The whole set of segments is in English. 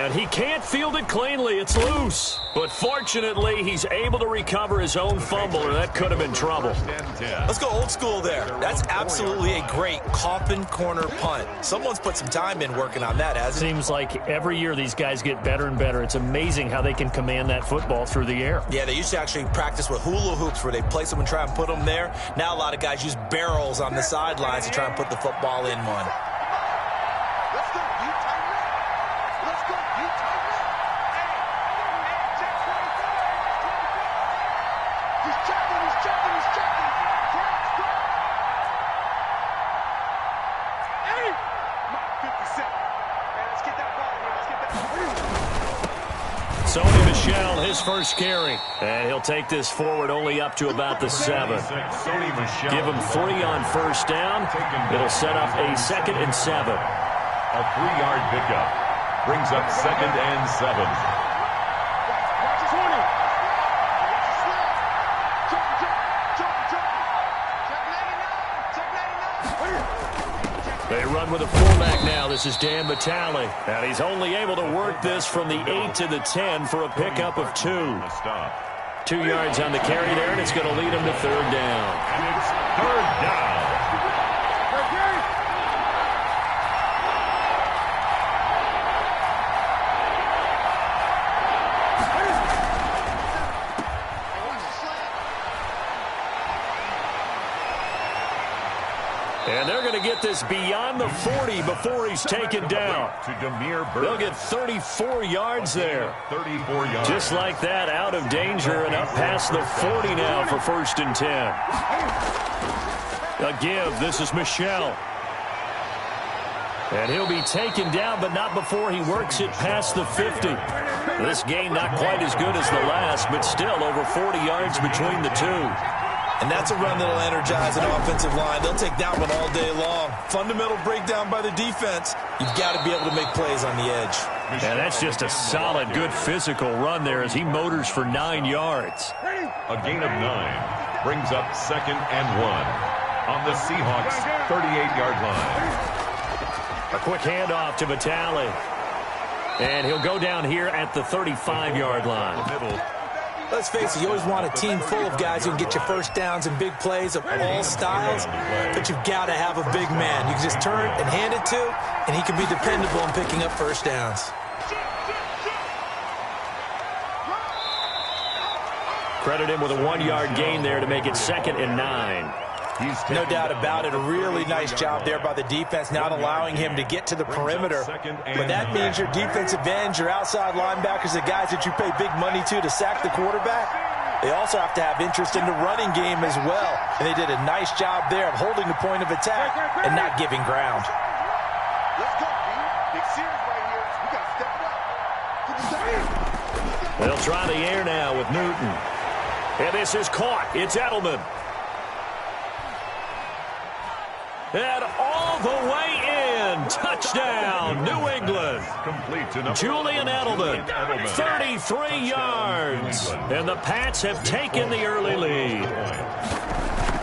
And he can't field it cleanly. It's loose. But fortunately, he's able to recover his own fumble, or that could have been trouble. Let's go old school there. That's absolutely a great coffin corner punt. Someone's put some time in working on that, hasn't it? Seems like every year these guys get better and better. It's amazing how they can command that football through the air. Yeah, they used to actually practice with hula hoops where they place them and try and put them there. Now a lot of guys use barrels on the sidelines to try and put the football in one. His first carry, and he'll take this forward only up to about the 7. Give him 3 on first down. It'll set up a 2nd and 7. A 3-yard pickup brings up 2nd and 7. They run with a fullback now. This is Dan Vitale. And he's only able to work this from the 8 to the 10 for a pickup of 2. 2 yards on the carry there, and it's going to lead him to 3rd down. And it's 3rd down. And they're going to get this beyond the 40 before he's taken down. They'll get 34 yards there. 34 yards. Just like that, out of danger and up past the 40 now for 1st and 10. A give. This is Michel. And he'll be taken down, but not before he works it past the 50. This gain not quite as good as the last, but still over 40 yards between the two. And that's a run that'll energize an offensive line. They'll take that one all day long. Fundamental breakdown by the defense. You've got to be able to make plays on the edge. And that's just a solid, good physical run there as he motors for 9 yards. A gain of 9 brings up 2nd and 1 on the Seahawks' 38-yard line. A quick handoff to Vitale. And he'll go down here at the 35-yard line. Let's face it, you always want a team full of guys who can get you first downs and big plays of all styles, but you've got to have a big man. You can just turn and hand it to, and he can be dependable in picking up first downs. Credit him with a 1-yard gain there to make it 2nd and 9. No doubt about it. A really nice job there by the defense, not allowing him to get to the perimeter. But that means your defensive ends, your outside linebackers, the guys that you pay big money to sack the quarterback, they also have to have interest in the running game as well. And they did a nice job there of holding the point of attack and not giving ground. Let's go, B. Big series right here. We got to step up. They'll try the air now with Newton. And this is caught. It's Edelman. And all the way in. Touchdown, New England. Julian Edelman, 33 yards. And the Pats have taken the early lead.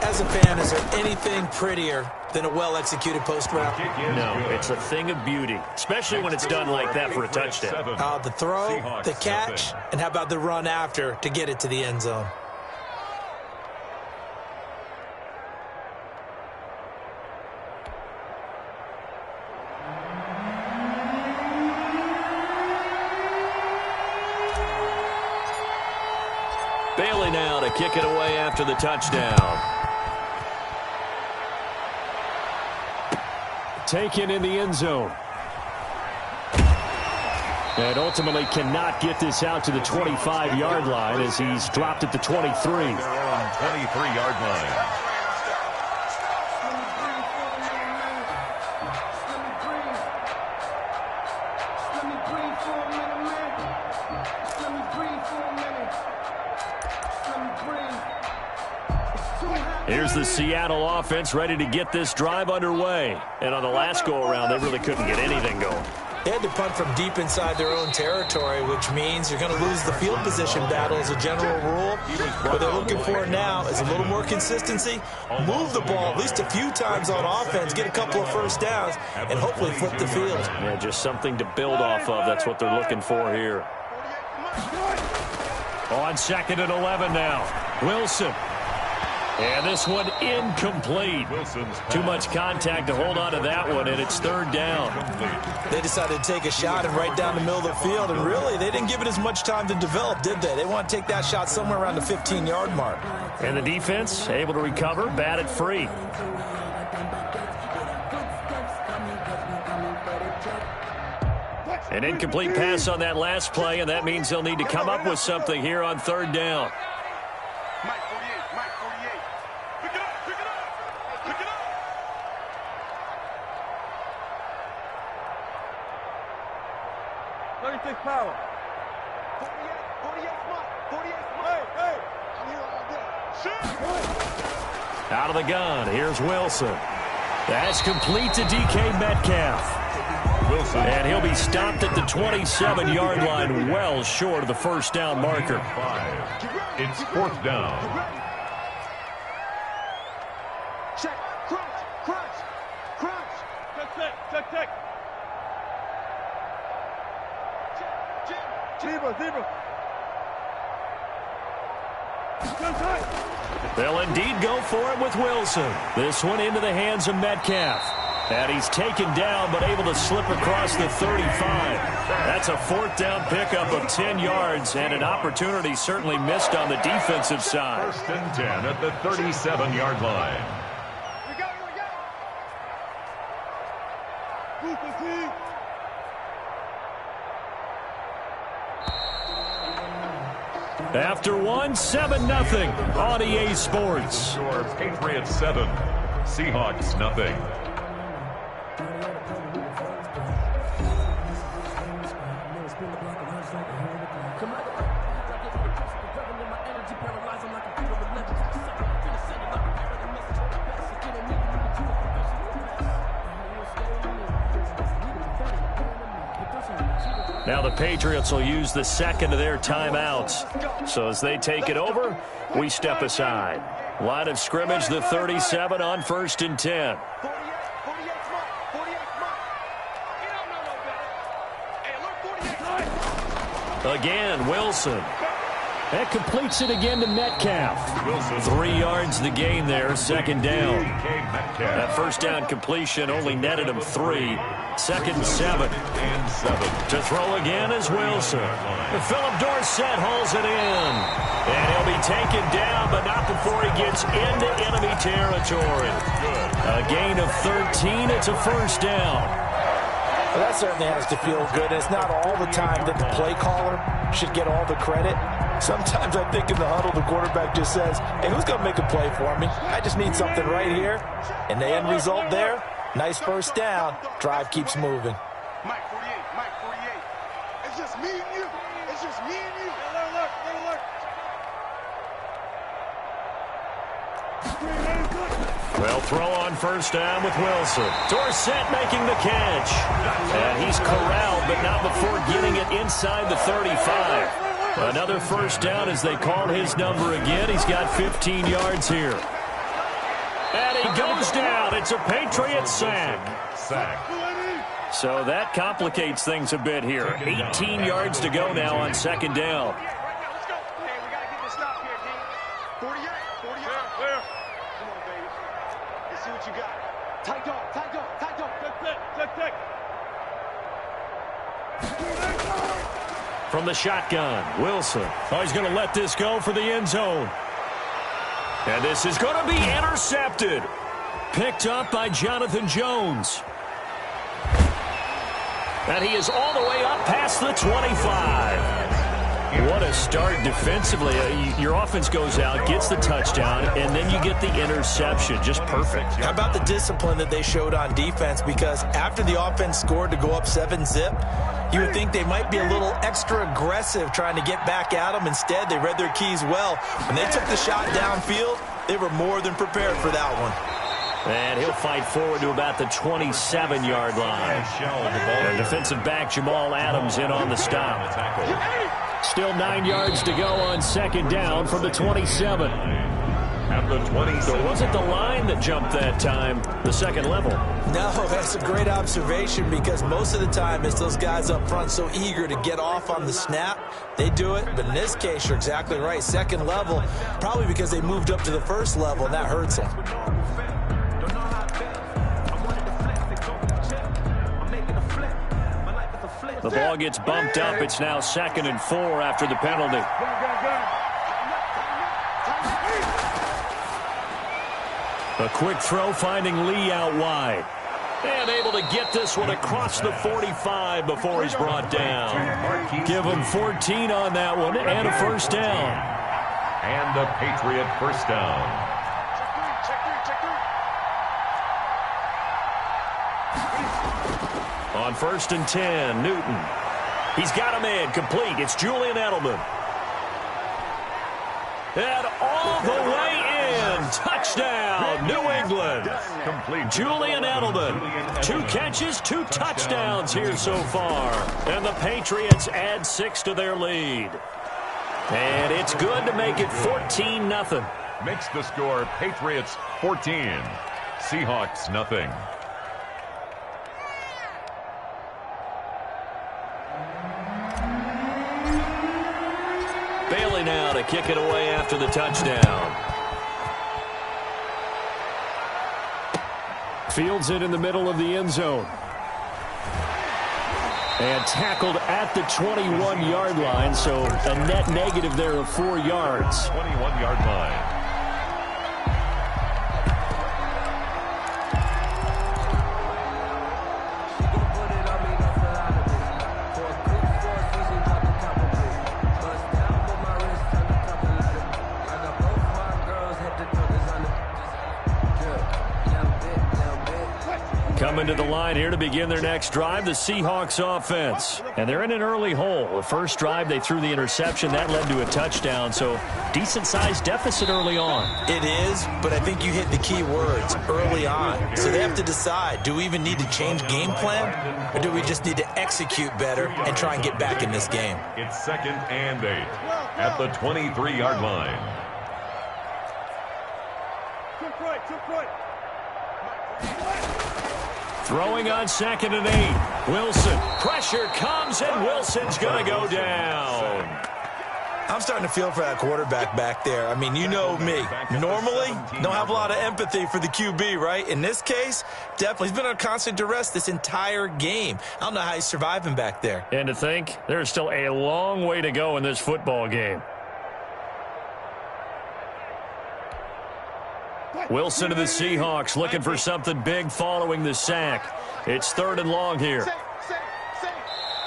As a fan, is there anything prettier than a well-executed post route? No, it's a thing of beauty, especially when it's done like that for a touchdown. The throw, the catch, and how about the run after to get it to the end zone? Bailey now to kick it away after the touchdown. Taken in the end zone. And ultimately cannot get this out to the 25-yard line as he's dropped at the 23. 23-yard line. Here's the Seattle offense ready to get this drive underway. And on the last go-around, they really couldn't get anything going. They had to punt from deep inside their own territory, which means you're going to lose the field position battle as a general rule. What they're looking for now is a little more consistency, move the ball at least a few times on offense, get a couple of first downs, and hopefully flip the field. Yeah, just something to build off of. That's what they're looking for here. On 2nd and 11 now. Wilson. And this one incomplete. Too much contact to hold on to that one, and it's 3rd down. They decided to take a shot and right down the middle of the field, and really, they didn't give it as much time to develop, did they? They want to take that shot somewhere around the 15-yard mark. And the defense able to recover, bat it free. An incomplete pass on that last play, and that means they'll need to come up with something here on 3rd down. Mike 48, Mike 48. Pick it up, pick it up, pick it up. Power. 48 Mike, 48 Mike. Hey, I'm here all day. Shit. Out of the gun, here's Wilson. That's complete to DK Metcalf. Wilson. And he'll be stopped at the 27-yard line, well short of the first down marker. 5. It's 4th down. Check, crunch, crunch, crunch. Check. Zebra. They'll indeed go for it with Wilson. This one into the hands of Metcalf. And he's taken down, but able to slip across the 35. That's a 4th down pickup of 10 yards, and an opportunity certainly missed on the defensive side. 1st and 10 at the 37-yard line. We got it. After one, 7-0 on EA Sports. Score Patriots 7, Seahawks nothing. Now the Patriots will use the 2nd of their timeouts. So as they take it over, we step aside. Line of scrimmage, the 37 on 1st and 10. 48 Mike, 48 Mike. You don't know no better. Hey, look, 48 Mike. Again, Wilson. That completes it again to Metcalf. 3 yards the gain there, 2nd down. That first down completion only netted him 3. 2nd and 7. To throw again is Wilson. Philip Dorsett holds it in. And he'll be taken down, but not before he gets into enemy territory. A gain of 13. It's a 1st down. Well, that certainly has to feel good. It's not all the time that the play caller should get all the credit. Sometimes I think in the huddle, the quarterback just says, hey, who's going to make a play for me? I just need something right here. And the end result there, nice 1st down. Drive keeps moving. Mike 48, Mike 48. It's just me and you. It's just me and you. Alert. Well, throw on 1st down with Wilson. Dorsett making the catch. And he's corralled, but not before getting it inside the 35. Another 1st down as they call his number again. He's got 15 yards here. And he goes down. It's a Patriots sack. So that complicates things a bit here. 18 yards to go now on 2nd down. Let's go. Hey, we got to get this stop here, D. 48. Come on, baby. Let's see what you got. Tight dog. Check. From the shotgun, Wilson. Oh, he's going to let this go for the end zone. And this is going to be intercepted. Picked up by Jonathan Jones. And he is all the way up past the 25. What a start defensively. Your offense goes out, gets the touchdown, and then you get the interception. Just perfect. How about the discipline that they showed on defense? Because after the offense scored to go up 7-zip, you would think they might be a little extra aggressive trying to get back at them. Instead, they read their keys well. When they took the shot downfield, they were more than prepared for that one. And he'll fight forward to about the 27-yard line. And defensive back Jamal Adams in on the stop. Still 9 yards to go on second down from the 27. At the 27. So was it the line that jumped that time, the second level? No, that's a great observation because most of the time it's those guys up front so eager to get off on the snap. They do it, but in this case, you're exactly right. Second level, probably because they moved up to the first level, and that hurts them. The ball gets bumped up. It's now 2nd and 4 after the penalty. A quick throw finding Lee out wide. And able to get this one across the 45 before he's brought down. Give him 14 on that one and a first down. And a Patriot first down. On 1st and 10, Newton. He's got him in, complete. It's Julian Edelman. And all the way in. Touchdown, New England. Julian Edelman. 2 catches, 2 touchdowns here so far. And the Patriots add 6 to their lead. And it's good to make it 14-0. Makes the score Patriots 14. Seahawks nothing. Bailey now to kick it away after the touchdown. Fields it in the middle of the end zone. And tackled at the 21-yard line, so a net negative there of 4 yards. 21-yard line. Coming to the line here to begin their next drive, the Seahawks offense. And they're in an early hole. The first drive, they threw the interception. That led to a touchdown, so decent-sized deficit early on. It is, but I think you hit the key words, early on. So they have to decide, do we even need to change game plan, or do we just need to execute better and try and get back in this game? It's 2nd and 8 at the 23-yard line. Throwing on 2nd and 8. Wilson. Pressure comes, and Wilson's going to go down. I'm starting to feel for that quarterback back there. I mean, you know me. Normally, don't have a lot of empathy for the QB, right? In this case, definitely. He's been under constant duress this entire game. I don't know how he's surviving back there. And to think, there's still a long way to go in this football game. Wilson to the Seahawks looking for something big following the sack. It's 3rd and long here.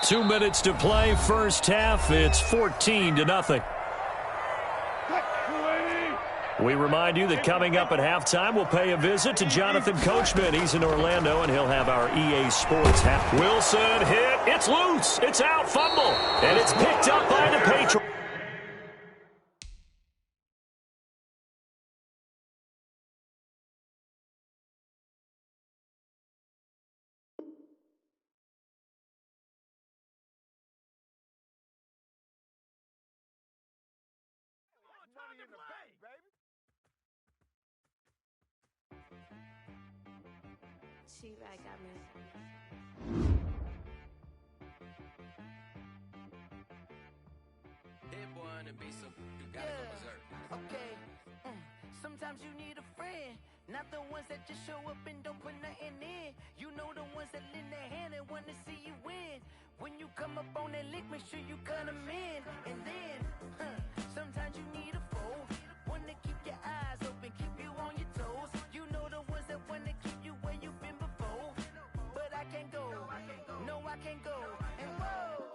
2 minutes to play, first half. It's 14-0. We remind you that coming up at halftime, we'll pay a visit to Jonathan Coachman. He's in Orlando, and he'll have our EA Sports half. Wilson hit. It's loose. It's out. Fumble. And it's picked up by the Patriots. She-Rag got me. Hit boy on the beat, so you gotta go berserk. Okay. Sometimes you need a friend, not the ones that just show up and don't put nothing in. You know the ones that lend their hand and want to see you win. When you come up on that lick, make sure you cut them in. And then, sometimes you need a foe, one to keep your eyes open, keep you on your toes. You know the ones that want to keep you where you've been before. But I can't go, no I can't go. And whoa,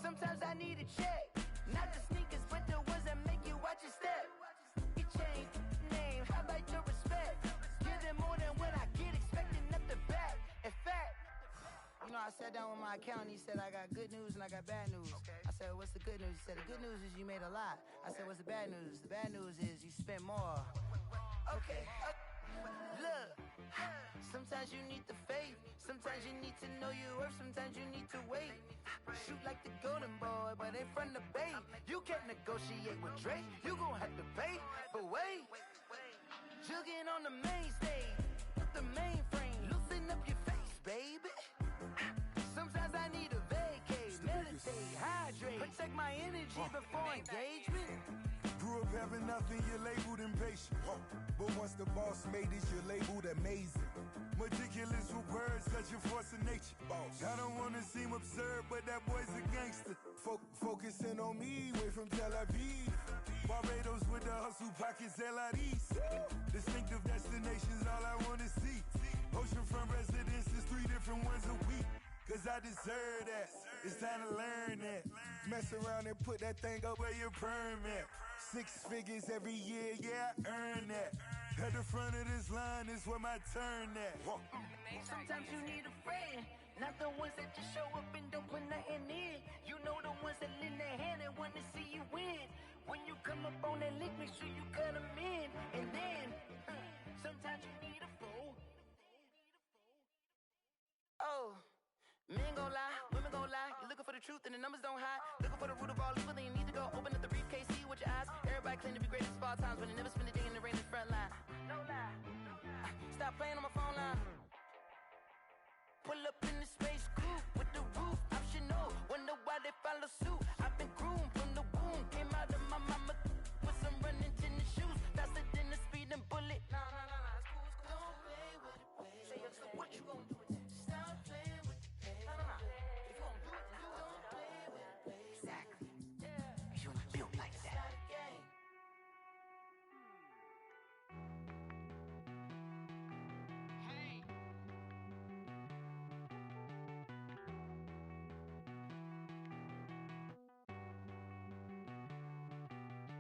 sometimes I need a check. Not the sneakers, but the ones that make you watch your step. You change name, how about your respect? Give them more than what I get, expecting nothing back. In fact, you know, I sat down with my accountant. He said, I got good news and I got bad news. I said, what's the good news? He said, the good news is you made a lot. I said, what's the bad news? The bad news is you spent more. Okay. Look. Sometimes you need the faith. Sometimes you need to know your worth. Sometimes you need to wait. Shoot like the golden boy, but in front of Bay. You can't negotiate with Drake. You gon' have to pay. But wait, jugging on the main stage with the mainframe. Loosen up your face, baby. Sometimes I need a vacate, meditate, hydrate, protect my energy before engagement. Grew up having nothing, you're labeled impatient. But once the boss made it, you're labeled amazing. Meticulous with words, such a force of nature. I don't wanna seem absurd, but that boy's a gangster. Focusing on me, way from Tel Aviv. Barbados with the hustle pockets, LIDs. Distinctive destinations, all I wanna see. Oceanfront residences, 3 different ones a week. Cause I deserve that, it's time to learn that. Mess around and put that thing up where your permit. 6 figures every year, yeah, I earn that. At the front of this line is where my turn at. Sometimes you need a friend, not the ones that just show up and don't put nothing in. You know the ones that lend their hand and want to see you win. When you come up on that lick, make sure you cut them in. And then, sometimes you need a fool. Oh. Men gon' lie, women gon' lie. You're looking for the truth and the numbers don't hide. Looking for the root of all evil, then you need to go open up the briefcase, see with your eyes. Everybody claim to be greatest of all times, but they never spend a day in the rain in the front line. No lie. Stop playing on my phone line. Pull up in the space coupe with the roof optional. Wonder why they follow suit. I've been groomed from the womb. Came out of my mama with some running tennis shoes. Faster than the speeding bullet. Nah, it's cool, it's cool. Don't play with it, play. Say, so what you gon' do with it? Stop playing with it. If you don't do it, then you don't play with it. Exactly. Yeah. You ain't built like that. Hey.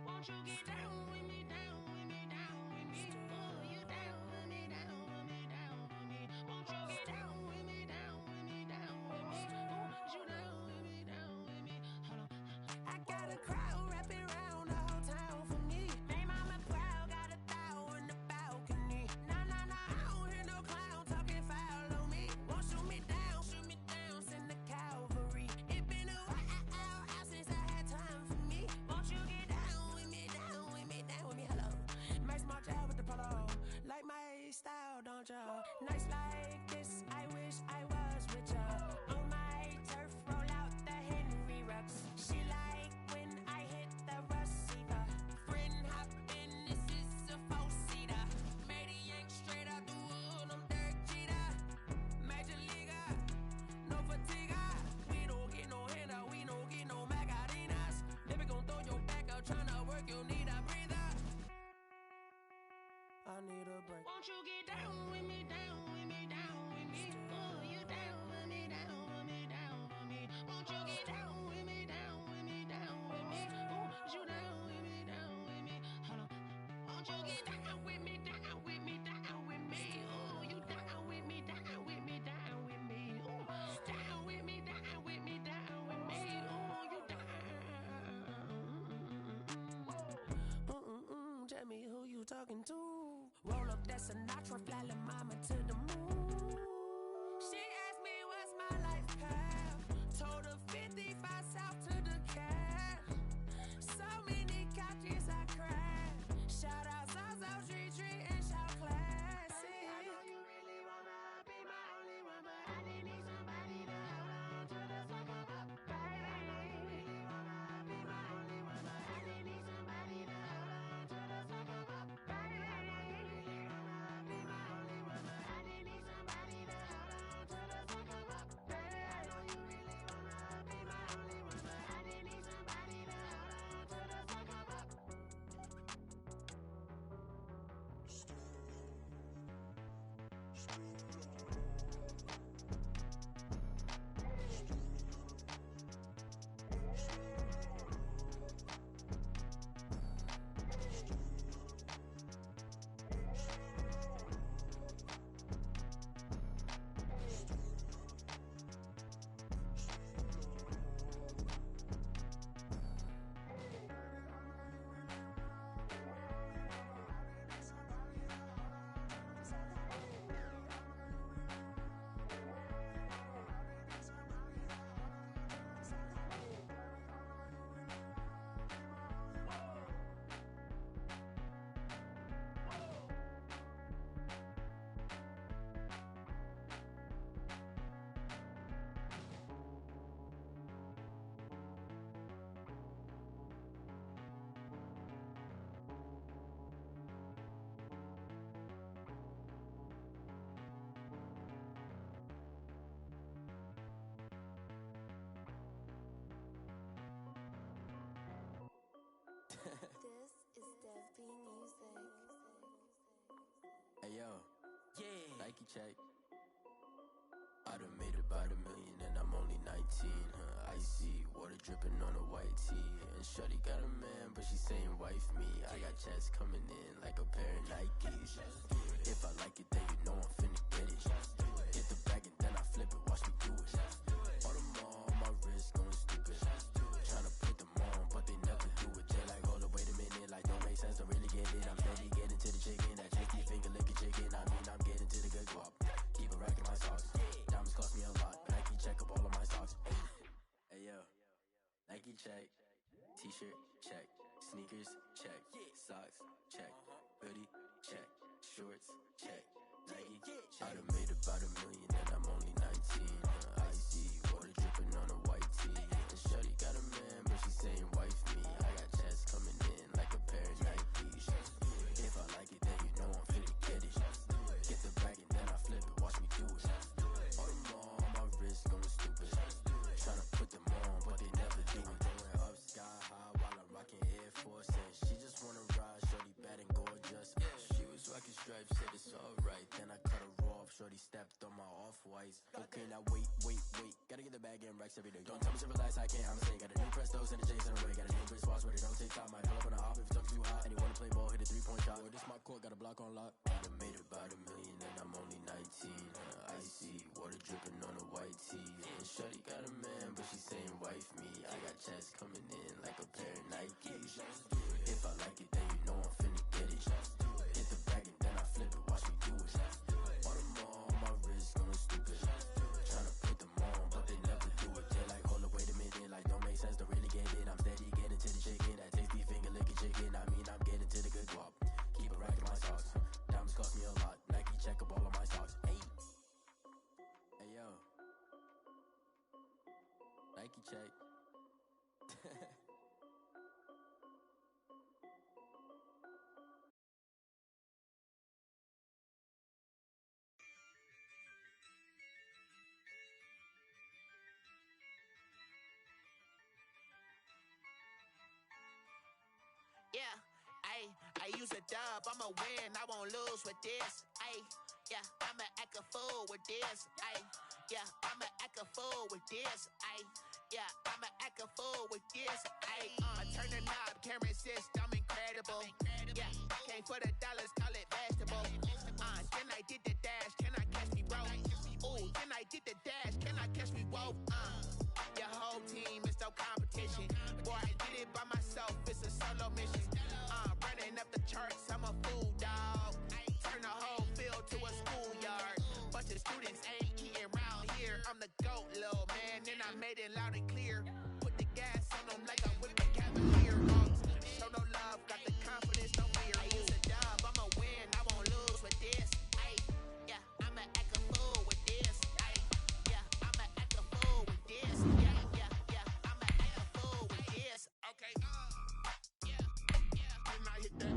Won't you get down with me, down with me, down with me? Oh, you down with me, down with me, down with me. Won't you get down with me, down with me, down with me? Oh, you down with me, down with me. Hold on. I got a crowd wrapping around the whole town for me. Made mama proud, got a thou in the balcony. Nah, I don't hear no clown talking foul on me. Won't shoot me down, send the cavalry. It been a while since I had time for me. Won't you get down with me, down with me, down with me? Hello. Max my job with the polo. Like my style, don't ya? Nights like this, I wish I was with ya. On my turf, roll out the Henry Rux. She like when I hit the receiver. Friend hop in, this is a 4-seater. Made a yank straight out the wood, I'm Derek Jeter. Major leaguer, no fatigue. We don't get no handout, we don't get no Macarinas. Never gon' throw your back out, tryna work, you need a breather. I need a break. Won't you get down with me, down with me, down with me? Oh, you down with me, down with me, down with me. Won't you get down with me, down with me, down with me? Oh, you down with me, down with me. Hold on. Won't you get down with me, down with me, down with me? Oh, you down with me, down with me, down with me. Oh, down with me, down with me, down with me. Oh, you down. Tell me who you talking to. Roll up that Sinatra, fly la mama to the moon. She asked me what's my life path. Told her 55 south to the cab. So many couches I cried. Shout out South Street and shout classic. I know you really wanna be my only one, but I didn't need somebody to hold on to the second up. Baby, I know you really wanna be my only one, but I didn't need somebody to hold on to the second up. Baby, I know you really wanna be my only one, but I didn't need somebody to hold on to the second up. Baby, I know you really wanna be my only one, but I didn't need somebody to hold on to the second up. Nike check. I done made about $1 million and I'm only 19. Icy, water dripping on a white tee. And shorty got a man, but she saying wife me. I got checks coming in like a pair of Nikes. If I like it, then you know I'm finna get it. Get the bag and then I flip it, watch me do it. All them on my wrist going stupid. Tryna put them on, but they never do it. They like, hold up, wait a minute, like don't make sense, don't really get it. I'm steady getting to the chicken, that tricky finger licking chicken. I mean, I'm getting to the good guap. Keep a rack in my socks. Diamonds cost me a lot. Nike check up all of my socks. Hey yo, Nike check. T-shirt check. Sneakers check. Socks check. Hoodie check. Shorts check. Nike. I done made about $1 million and I'm only 19. Icy, water dripping on a white tee. And shorty got a man, but she saying wife me. I got checks coming in like a pair of Nikes. If I like it, then you know I'm finna get it. Get the bag and then I flip it, watch me do it. All them on my wrist going stupid. Tryna put them on, but they never do it. Going up sky high while I'm rocking Air Force. And she just wanna ride, shorty bad and gorgeous. She was rocking stripes, said it's alright. Then I cut her off, shorty stepped on my off-whites. Okay, now wait. Gotta get the bag and racks every day. Don't tell me to relax, I can't, I'm saying. Got a new Prestos and a Jason away. Got a new Chris Foss, but it don't take time. Might pull up on a hop if it talks too hot. And you wanna play ball, hit a 3-point shot. Or this my court, got a block on lock. I done made about $1 million and I'm only 19. Icy, water dripping on a white tee. And shorty got a man, but she saying wife me. I got checks coming in like a pair of Nikes. If I like it, then you know I'm finna get it. Hit the bag and then I flip it, watch me do it. All them on my wrist going stupid. Tryna put them on, but they never do it. They like, hold up, wait a minute, like don't make sense, don't really get it. I'm steady getting to the chicken, that tasty finger licking chicken. I mean, I'm getting to the good guap. Keep a rack in my socks. Diamonds cost me a lot. Nike check up all of my socks. Hey yo, Nike check. Yeah, I use a dub, I'ma win, I won't lose with this. Yeah, I'ma act a fool with this. Yeah, I'ma act a fool with this. Yeah, I'ma act a fool with this. I turn the knob, camera assist, I'm incredible. Yeah, came for the dollars, call it vegetable. Then I did the dash, can I catch me, bro? Ooh, then I did the dash, can I catch me, whoa? Your whole team is no competition. Boy, I did it by myself, it's a solo mission. Running up the charts, I'm a fool, dog. Turn the whole field to a schoolyard. Bunch of students ain't eating round here. I'm the GOAT, little man, and I made it loud and clear. Put the gas on them like I'm with the Cavalier. Show no love, got the confidence, no fear. I use a dub, I'ma win, I won't lose with this. Yeah, I'ma act a fool with this. Yeah, I'ma act a fool with this. Yeah, I'ma act a fool with this. Okay, and I hit that.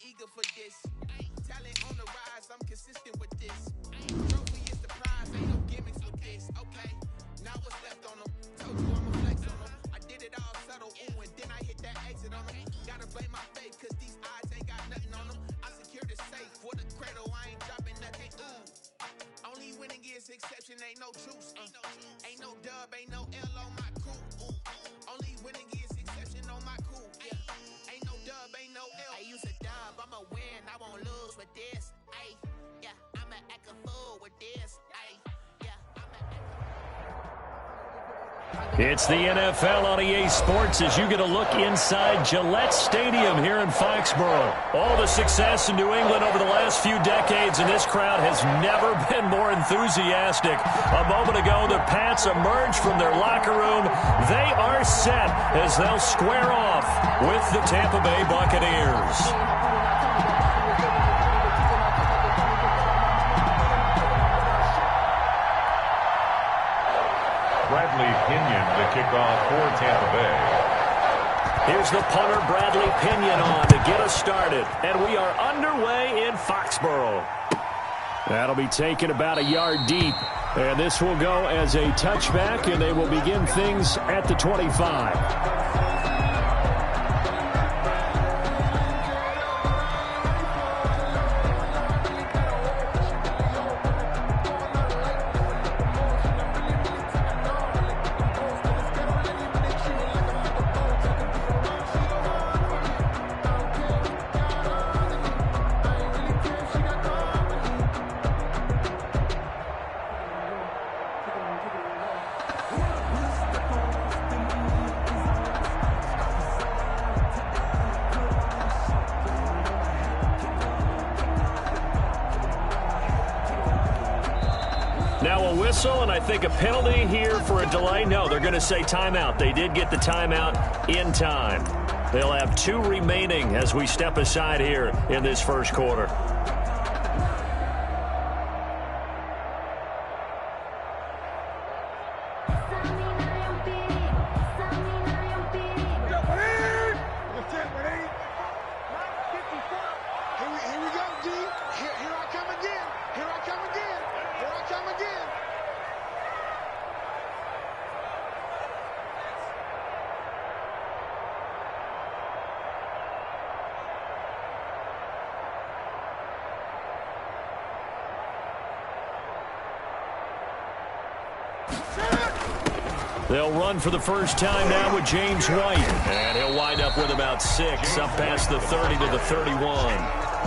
Eager for this. Talent on the rise, I'm consistent with this. Trophy is the prize, ain't no gimmicks with this. Okay, now what's left on them? Told you I'ma flex on them. I did it all subtle, ooh, and then I hit that exit on them. Gotta blame my faith, cause these odds ain't got nothing on them. I secured the safe for the cradle, I ain't dropping nothing, ooh. Only winning is exception, ain't no truce. Ain't no dub, ain't no L on my crew, ooh. Only winning is exception on my crew, yeah. Ain't no dub, ain't no L. I use a dub, I'ma win, I won't lose with this. Yeah, I'ma act a fool with this. Yeah, I'ma act a It's the NFL on EA Sports as you get a look inside Gillette Stadium here in Foxborough. All the success in New England over the last few decades, and this crowd has never been more enthusiastic. A moment ago, the Pats emerged from their locker room. They are set as they'll square off with the Tampa Bay Buccaneers. Bradley Pinion to kick off for Tampa Bay. Here's the punter, Bradley Pinion, on to get us started. And we are underway in Foxborough. That'll be taken about a yard deep. And this will go as a touchback, and they will begin things at the 25. Now a whistle, and I think a penalty here for a delay. No, they're going to say timeout. They did get the timeout in time. They'll have 2 remaining as we step aside here in this first quarter. They'll run for the first time now with James White. And he'll wind up with about 6, up past the 30 to the 31.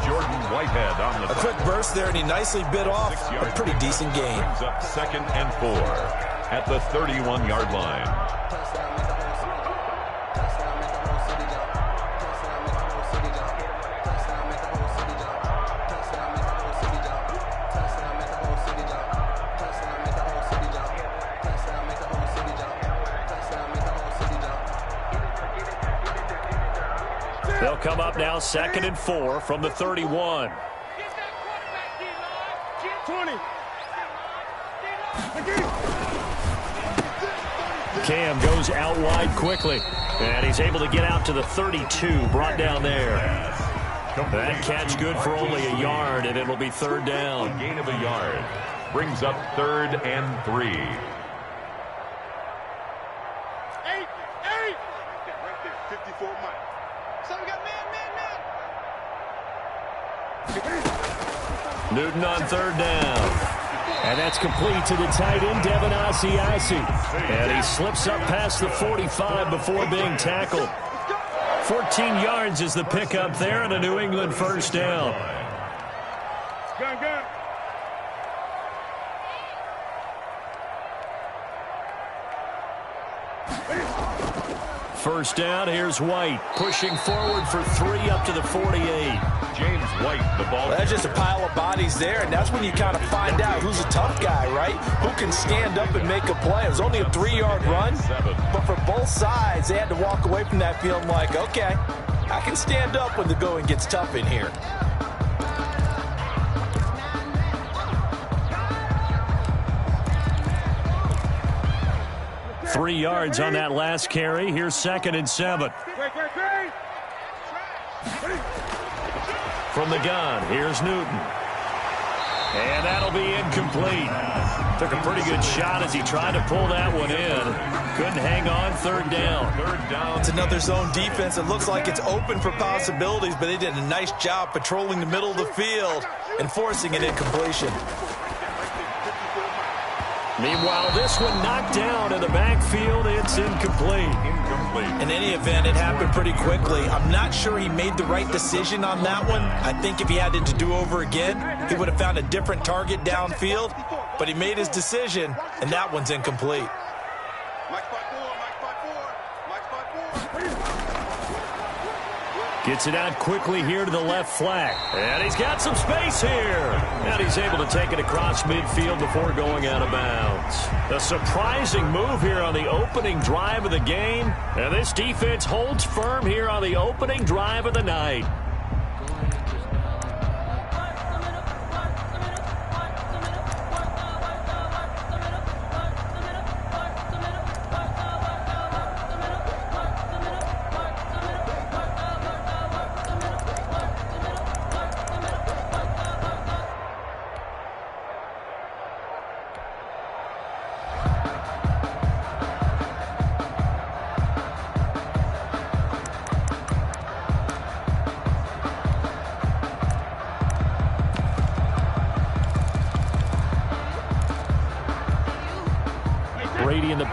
Jordan Whitehead on the A quick burst there, and he nicely bit off a pretty decent gain. Brings up 2nd and 4 at the 31-yard line. They'll come up now 2nd and 4 from the 31. 20. Cam goes out wide quickly, and he's able to get out to the 32, brought down there. That catch good for only a yard, and it'll be 3rd down. A gain of a yard brings up 3rd and 3. 8. Right there, 54 Mike. So we got man. Newton on 3rd down. And that's complete to the tight end, Devin Asiasi. And he slips up past the 45 before being tackled. 14 yards is the pickup there, and a New England first down. Gun. First down, here's White, pushing forward for 3 up to the 48. James White, the ball. Well, that's just a pile of bodies there, and that's when you kind of find out who's a tough guy, right? Who can stand up and make a play. It was only a 3-yard run, but for both sides, they had to walk away from that feeling like, okay, I can stand up when the going gets tough in here. Three yards on that last carry. Here's 2nd and 7. From the gun, here's Newton. And that'll be incomplete. Took a pretty good shot as he tried to pull that one in. Couldn't hang on. 3rd down. 3rd down. It's another zone defense. It looks like it's open for possibilities, but they did a nice job patrolling the middle of the field and forcing an incompletion. Meanwhile, this one knocked down in the backfield. It's incomplete. In any event, it happened pretty quickly. I'm not sure he made the right decision on that one. I think if he had it to do over again, he would have found a different target downfield. But he made his decision, and that one's incomplete. Gets it out quickly here to the left flat. And he's got some space here. And he's able to take it across midfield before going out of bounds. A surprising move here on the opening drive of the game. And this defense holds firm here on the opening drive of the night.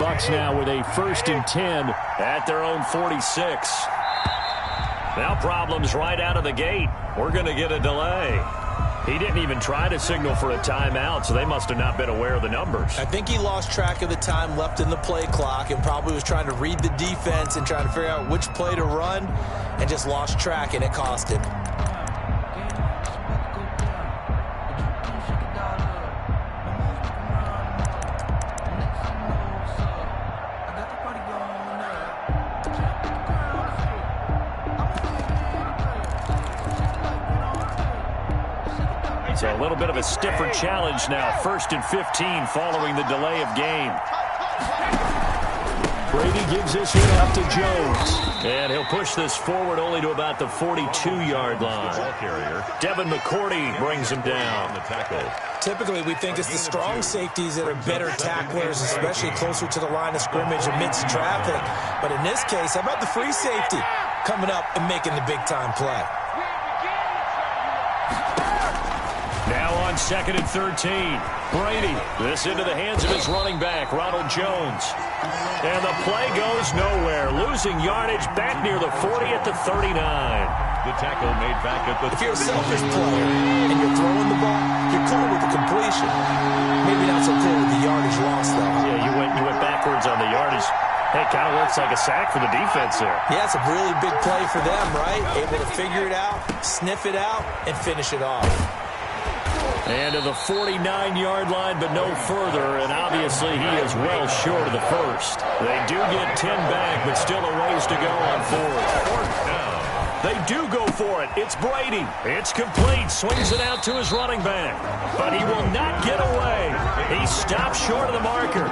Bucks now with a 1st and 10 at their own 46. Now problems right out of the gate. We're going to get a delay. He didn't even try to signal for a timeout, so they must have not been aware of the numbers. I think he lost track of the time left in the play clock and probably was trying to read the defense and trying to figure out which play to run and just lost track, and it cost him. So a little bit of a stiffer challenge now. 1st and 15 following the delay of game. Brady gives this one out to Jones. And he'll push this forward only to about the 42-yard line. Devin McCourty brings him down. Typically, we think it's the strong safeties that are better tacklers, especially closer to the line of scrimmage amidst traffic. But in this case, how about the free safety coming up and making the big-time play? Now on 2nd and 13. Brady, this into the hands of his running back, Ronald Jones. And the play goes nowhere. Losing yardage back near the 40 at the 39. The tackle made back at the 30. If you're a selfish player and you're throwing the ball, you're cool with the completion. Maybe not so cool with the yardage loss, though. Yeah, you went backwards on the yardage. Hey, kind of looks like a sack for the defense there. Yeah, it's a really big play for them, right? Able to figure it out, sniff it out, and finish it off. And to the 49-yard line, but no further, and obviously he is well short of the first. They do get 10 back, but still a ways to go on 4th down. They do go for it. It's Brady. It's complete. Swings it out to his running back. But he will not get away. He stops short of the marker.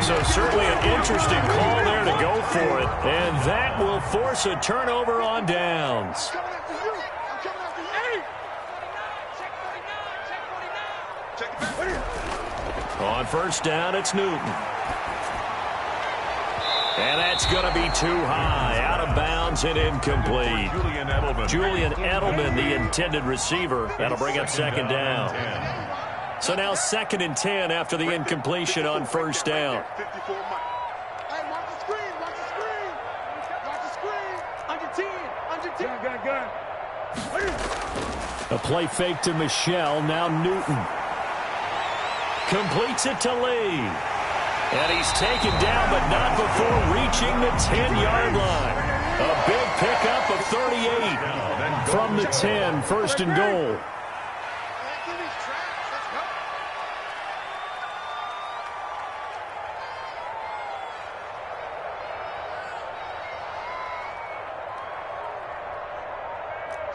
So certainly an interesting call there to go for it. And that will force a turnover on downs. On 1st down, it's Newton. And that's going to be too high. Out of bounds and incomplete. Julian Edelman, the intended receiver. That'll bring up 2nd down. So now 2nd and 10 after the incompletion on 1st down. A play fake to Michelle. Now Newton. Completes it to Lee. And he's taken down, but not before reaching the 10-yard line. A big pickup of 38 from the 10, 1st and goal.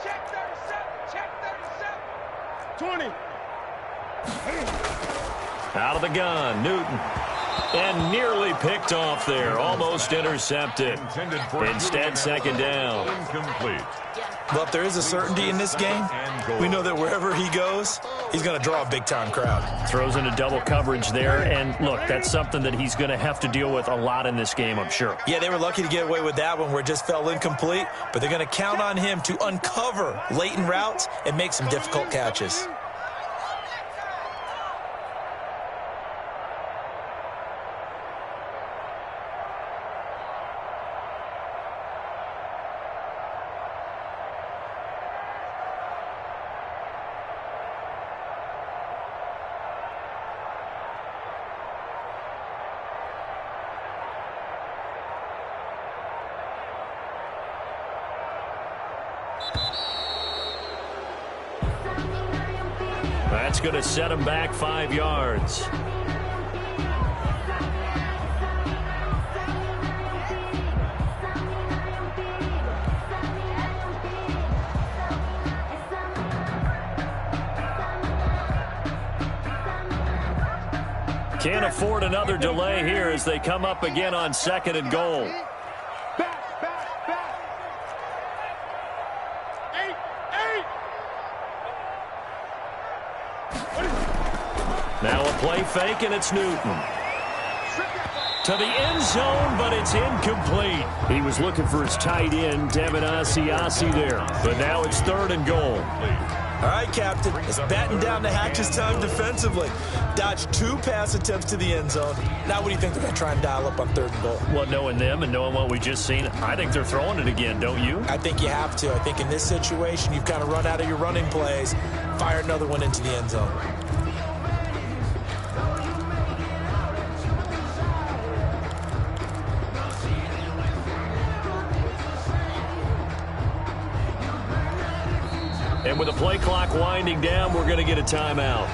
Check 37, check 37. 20. Out of the gun, Newton. And nearly picked off there. Almost intercepted. Instead, 2nd down. Incomplete. Well, if there is a certainty in this game, we know that wherever he goes, he's going to draw a big-time crowd. Throws into double coverage there. And, look, that's something that he's going to have to deal with a lot in this game, I'm sure. Yeah, they were lucky to get away with that one where it just fell incomplete. But they're going to count on him to uncover latent routes and make some difficult catches. That's going to set him back 5 yards. Can't afford another delay here as they come up again on 2nd and goal. Now a play fake, and it's Newton. To the end zone, but it's incomplete. He was looking for his tight end, Devin Asiasi there. But now it's 3rd and goal. All right, Captain, it's batten down the hatches time defensively. Dodged 2 pass attempts to the end zone. Now what do you think they're going to try and dial up on 3rd and goal? Well, knowing them and knowing what we just seen, I think they're throwing it again, don't you? I think you have to. I think in this situation, you've kind of run out of your running plays. Fire another one into the end zone. And with the play clock winding down, we're going to get a timeout.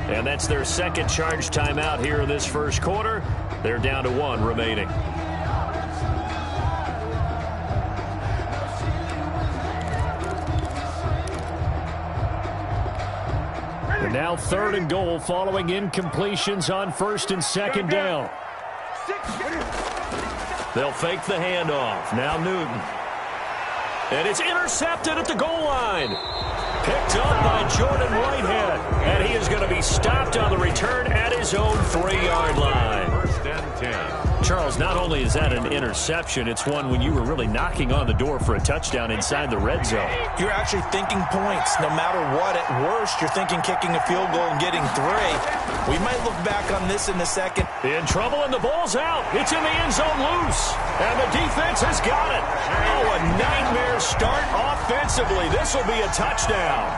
And that's their second charge timeout here in this first quarter. They're down to 1 remaining. And now 3rd and goal following incompletions on 1st and 2nd down. They'll fake the handoff. Now Newton. And it's intercepted at the goal line. Picked up by Jordan Whitehead. And he is going to be stopped on the return at his own 3-yard line. 1st and 10. Charles, not only is that an interception, it's one when you were really knocking on the door for a touchdown inside the red zone. You're actually thinking points. No matter what, at worst, you're thinking kicking a field goal and getting 3. We might look back on this in a second. In trouble, and the ball's out. It's in the end zone loose. And the defense has got it. Oh, a nightmare start offensively. This will be a touchdown.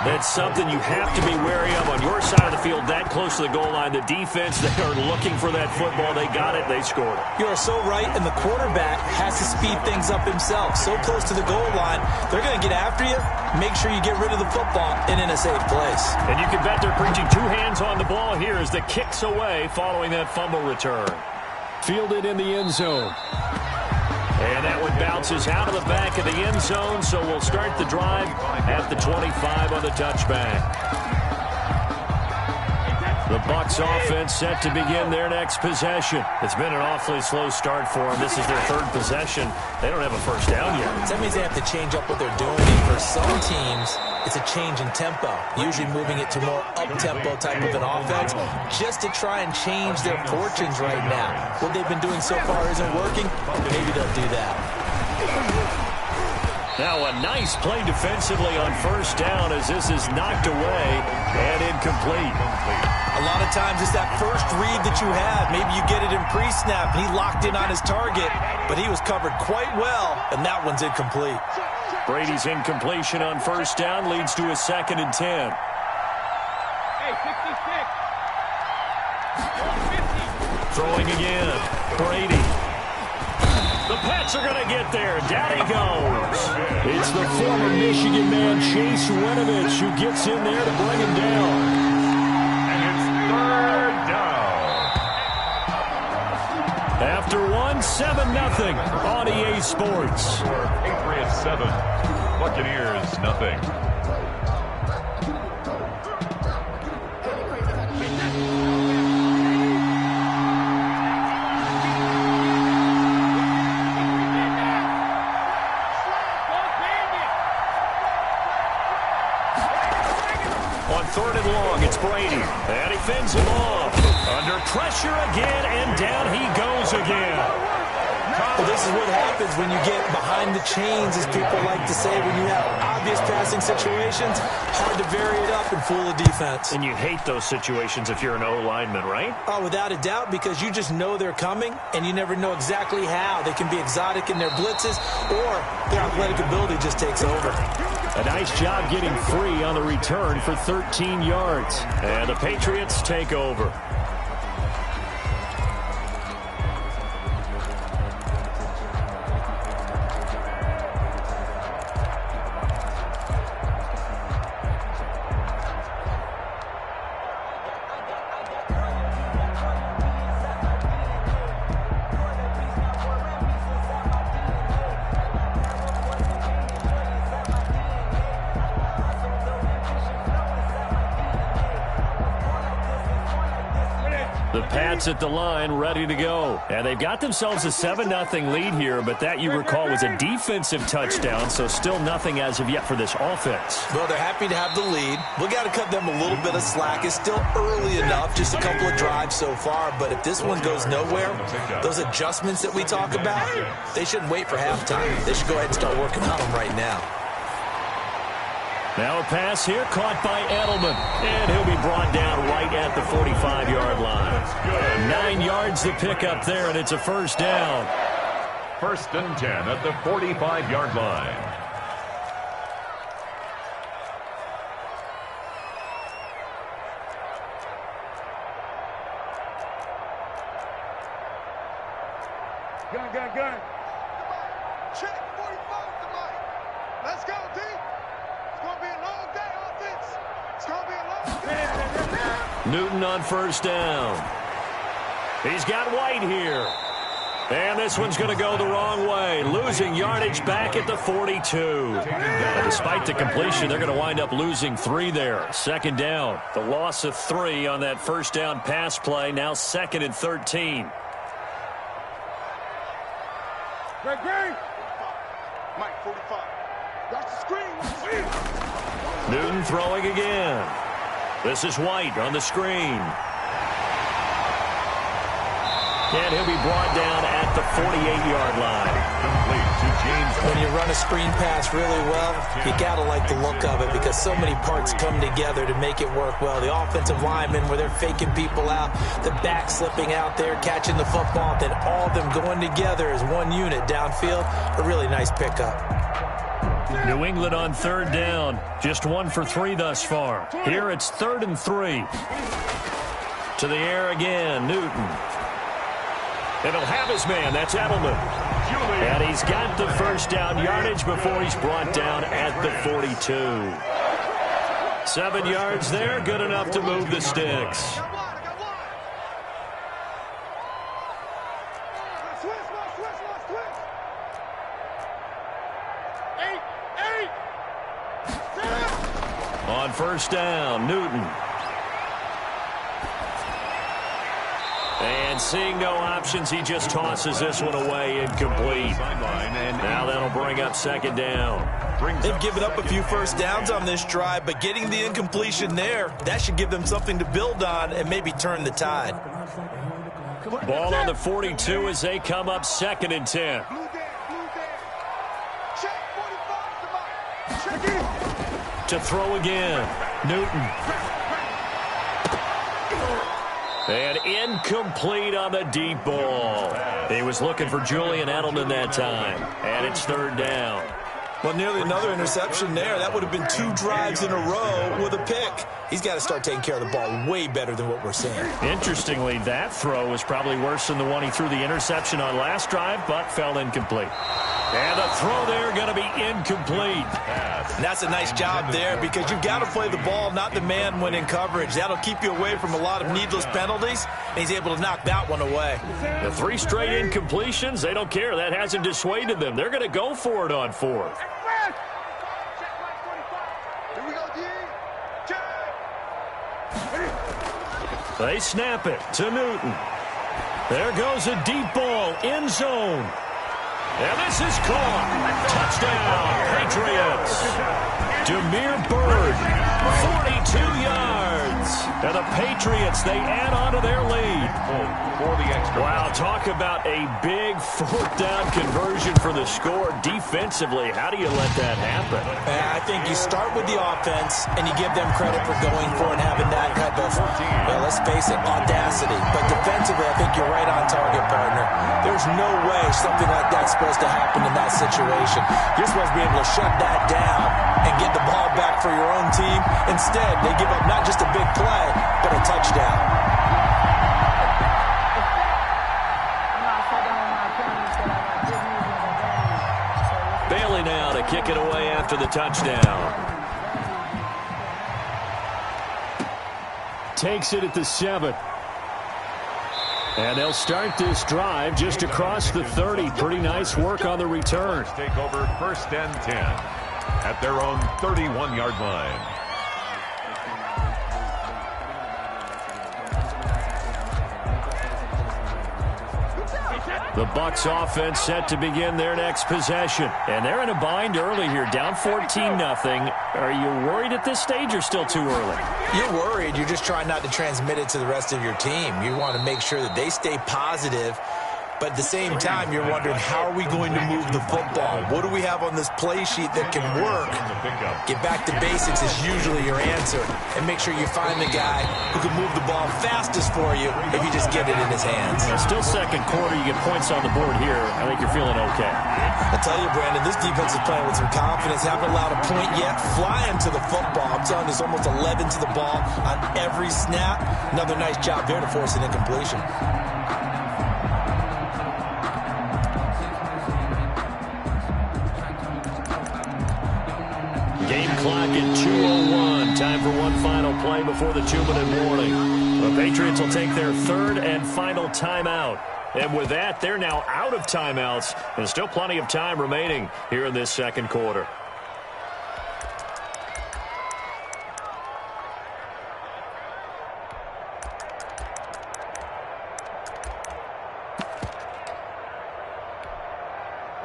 That's something you have to be wary of on your side of the field, that close to the goal line. The defense, they are looking for that football. They got it. They scored. You are so right, and the quarterback has to speed things up himself. So close to the goal line, they're going to get after you. Make sure you get rid of the football and in a safe place. And you can bet they're preaching 2 hands on the ball here as the kick's away following that fumble return. Fielded in the end zone. And that one bounces out of the back of the end zone, so we'll start the drive at the 25 on the touchback. The Bucs offense set to begin their next possession. It's been an awfully slow start for them. This is their 3rd possession. They don't have a first down yet. That means they have to change up what they're doing. And for some teams, it's a change in tempo, usually moving it to more up-tempo type of an offense just to try and change their fortunes right now. What they've been doing so far isn't working. Maybe they'll do that. Now a nice play defensively on 1st down as this is knocked away and incomplete. A lot of times it's that first read that you have. Maybe you get it in pre-snap, and he locked in on his target, but he was covered quite well, and that one's incomplete. Brady's incompletion on 1st down leads to a 2nd and 10. Hey, 66. Throwing again. Brady. The Pats are going to get there. Down he goes. It's the former Michigan man, Chase Winovich, who gets in there to bring him down. And it's 3rd down. After 7-0 on EA Sports. Patriots 7, Buccaneers nothing. On 3rd and long, it's Brady. And he fends him off. Under pressure again, and down he goes again. Well, this is what happens when you get behind the chains, as people like to say, when you have obvious passing situations. Hard to vary it up and fool the defense. And you hate those situations if you're an O-lineman, right? Oh, without a doubt, because you just know they're coming, and you never know exactly how. They can be exotic in their blitzes, or their athletic ability just takes over. A nice job getting free on the return for 13 yards. And the Patriots take over. The Pats at the line, ready to go. And they've got themselves a 7-0 lead here, but that, you recall, was a defensive touchdown, so still nothing as of yet for this offense. Well, they're happy to have the lead. We got to cut them a little bit of slack. It's still early enough, just a couple of drives so far, but if this one goes nowhere, those adjustments that we talk about, they shouldn't wait for halftime. They should go ahead and start working on them right now. Now a pass here caught by Edelman. And he'll be brought down right at the 45-yard line. 9 yards to pick up there, and it's a first down. 1st and 10 at the 45-yard line. Gun. Check 45 tonight. Let's go, D. It's going to be a long day, offense. It's going to be a long day. Newton on first down. He's got White here. And this one's going to go the wrong way. Losing yardage back at the 42. And despite the completion, they're going to wind up losing 3 there. 2nd down. The loss of 3 on that first down pass play. Now 2nd and 13. Great. Mike, 45. Watch the screen. Newton throwing again. This is White on the screen. And he'll be brought down at the 48-yard line. Complete to James. When you run a screen pass really well, you got to like the look of it because so many parts come together to make it work well. The offensive linemen, where they're faking people out, the back slipping out there, catching the football, then all of them going together as one unit downfield. A really nice pickup. New England on 3rd down. Just 1 for 3 thus far. Here it's 3rd and 3. To the air again, Newton. And he'll have his man. That's Edelman. And he's got the first down yardage before he's brought down at the 42. 7 yards there. Good enough to move the sticks. On first down, Newton. And seeing no options, he just tosses this one away, incomplete. Now that'll bring up 2nd down. They've given up a few first downs on this drive, but getting the incompletion there, that should give them something to build on and maybe turn the tide. Ball on the 42 as they come up 2nd and 10. To throw again, Newton. And incomplete on the deep ball. He was looking for Julian Edelman that time. And it's 3rd down. Well, nearly another interception there. That would have been 2 drives in a row with a pick. He's got to start taking care of the ball way better than what we're seeing. Interestingly, that throw was probably worse than the one he threw the interception on last drive, but fell incomplete. And the throw there going to be incomplete. And that's a nice job there because you've got to play the ball, not the man when in coverage. That'll keep you away from a lot of needless penalties, and he's able to knock that one away. The 3 straight incompletions, they don't care. That hasn't dissuaded them. They're going to go for it on 4th. They snap it to Newton. There goes a deep ball, end zone. And this is caught. Touchdown, Patriots. Demir Bird, 42 yards. And the Patriots, they add on to their lead. For the extra. Wow, talk about a big 4th down conversion for the score. Defensively, how do you let that happen? I think you start with the offense, and you give them credit for going for it and having that type of, well, let's face it, audacity. But defensively, I think you're right on target, partner. There's no way something like that's supposed to happen in that situation. You're supposed to be able to shut that down and get the ball back for your own team. Instead, they give up not just a big play, but a touchdown. Bailey now to kick it away after the touchdown. Takes it at the 7. And they'll start this drive just across the 30. Pretty nice work on the return. Take over 1st and 10 at their own 31-yard line. The Bucs offense set to begin their next possession. And they're in a bind early here, down 14-0. Are you worried at this stage or still too early? You're worried. You're just trying not to transmit it to the rest of your team. You want to make sure that they stay positive But at the same time, you're wondering, how are we going to move the football? What do we have on this play sheet that can work? Get back to basics is usually your answer. And make sure you find the guy who can move the ball fastest for you if you just get it in his hands. Still second quarter. You get points on the board here. I think you're feeling okay. I tell you, Brandon, this defense is playing with some confidence. Haven't allowed a point yet. Flying to the football. I'm telling you, there's almost 11 to the ball on every snap. Another nice job there to force an incompletion. Game clock at 2:01. Time for one final play before the 2-minute warning. The Patriots will take their third and final timeout. And with that, they're now out of timeouts. And still plenty of time remaining here in this second quarter.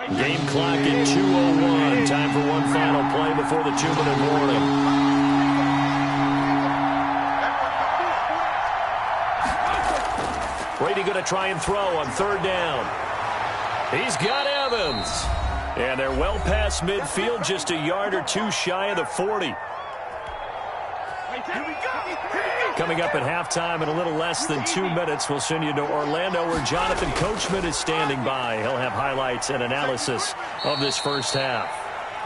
Game clock at 2:01. Time for one final play before the 2-minute warning. Brady going to try and throw on third down. He's got Evans. And they're well past midfield, just a yard or two shy of the 40. Coming up at halftime in a little less than 2 minutes, we'll send you to Orlando where Jonathan Coachman is standing by. He'll have highlights and analysis of this first half.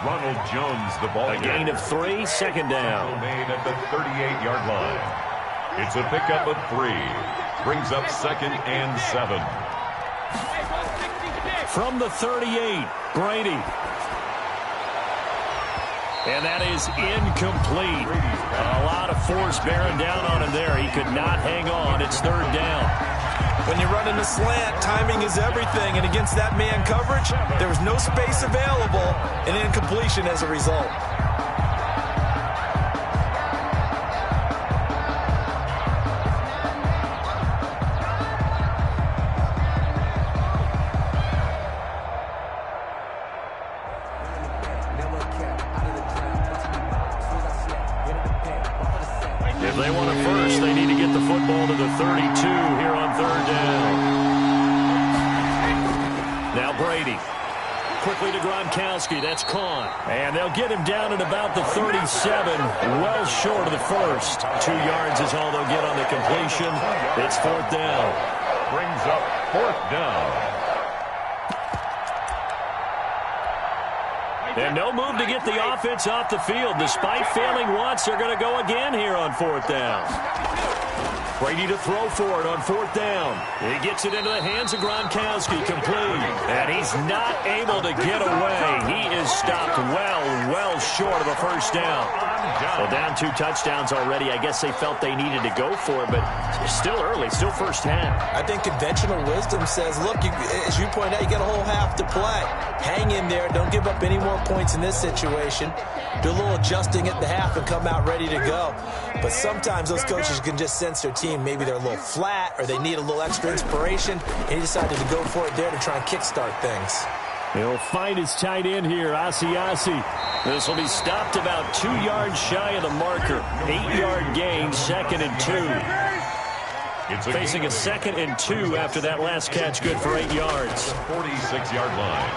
Ronald Jones, the ball. A gain of 3, second down. Made at the 38-yard line. It's a pickup of 3. Brings up second and 7. From the 38, Brady. And that is incomplete. A lot of force bearing down on him there. He could not hang on. It's third down. When you're running a slant, timing is everything. And against that man coverage, there was no space available. An incompletion as a result. If they want a first, they need to get the football to the 32 here on third down. Now Brady. Quickly to Gronkowski. That's caught. And they'll get him down at about the 37. Well short of the first. 2 yards is all they'll get on the completion. It's fourth down. Brings up fourth down. And no move to get the offense off the field. Despite failing once, they're going to go again here on fourth down. Brady to throw for it on fourth down. He gets it into the hands of Gronkowski, complete. And he's not able to get away. He is stopped well short of a first down. Well, down 2 touchdowns already. I guess they felt they needed to go for it, but still early, still first half. I think conventional wisdom says, look, as you point out, you got a whole half to play. Hang in there. Don't give up any more points in this situation. Do a little adjusting at the half and come out ready to go. But sometimes those coaches can just sense their team. Maybe they're a little flat or they need a little extra inspiration, and he decided to go for it there to try and kickstart things. He'll find his tight end here, Asiasi. This will be stopped about 2 yards shy of the marker. 8-yard gain, second and 2. Facing a second and 2 after that last catch, good for 8 yards. 46-yard line.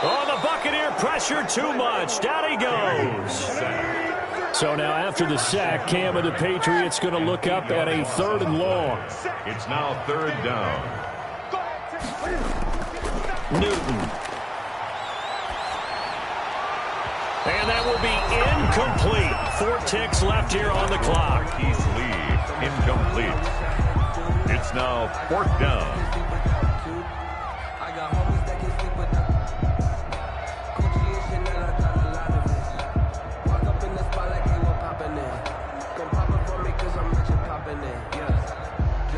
Oh, the Buccaneer pressure too much. Down he goes. So now after the sack, Cam of the Patriots going to look up at a third and long. It's now third down. Newton. And that will be incomplete. 4 ticks left here on the clock. He's leave. Incomplete. It's now fourth down.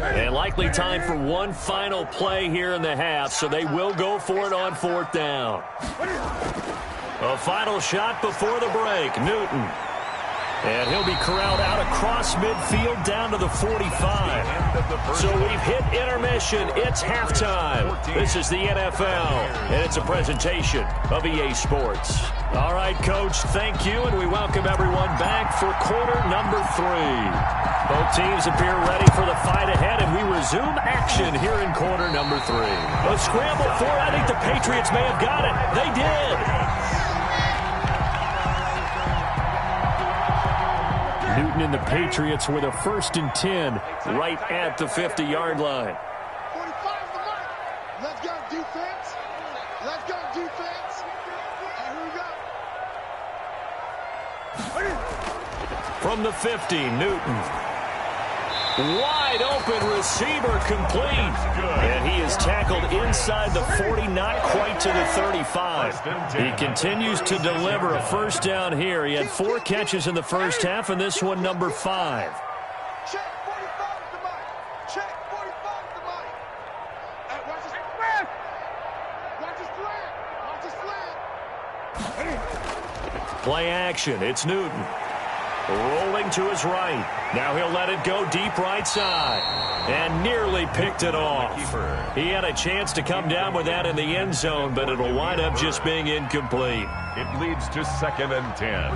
And likely time for one final play here in the half, so they will go for it on fourth down. A final shot before the break. Newton. And he'll be corralled out across midfield down to the 45. So we've hit intermission. It's halftime. This is the NFL, and it's a presentation of EA Sports. All right, Coach, thank you, and we welcome everyone back for quarter number 3. Both teams appear ready for the fight ahead, and we resume action here in quarter number 3. A scramble for it. I think the Patriots may have got it. They did. Newton and the Patriots with a 1st and 10 right at the 50-yard line. 45's the mark. Let's go, defense. Let's go, defense. And here we go. From the 50, Newton. Wide open receiver complete. And he is tackled inside the 40, not quite to the 35. He continues to deliver a first down here. He had 4 catches in the first half, and this one number 5. Check 45's the mark. Check 45's the mark. Hey, watch this flag. Watch this flag. Watch this flag. Play action. It's Newton. Rolling to his right. Now he'll let it go deep right side. And nearly picked it off. He had a chance to come down with that in the end zone, but it'll wind up just being incomplete. It leads to 2nd and 10.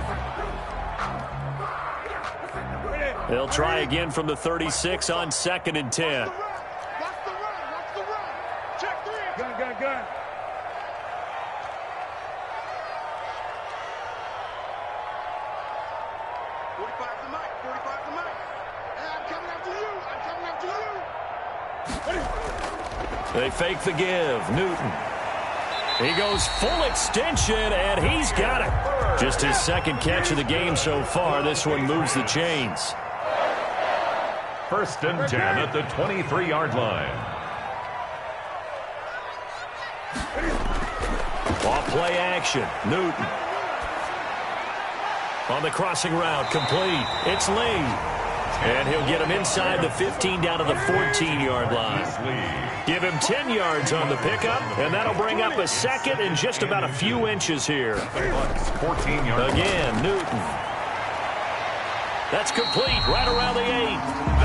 They'll try again from the 36 on 2nd and 10. Watch the run. Watch the run. Check 3. Gun. 45's the mic. 45's the mic. Hey, I'm coming after you. They fake the give. Newton. He goes full extension, and he's got it. Just his 2nd catch of the game so far. This one moves the chains. 1st and 10 at the 23-yard line. Off play action. Newton. On the crossing route, complete. It's Lee. And he'll get him inside the 15 down to the 14-yard line. Give him 10 yards on the pickup, and that'll bring up a 2nd and just about a few inches here. 14 yards. Again, Newton. That's complete right around the 8.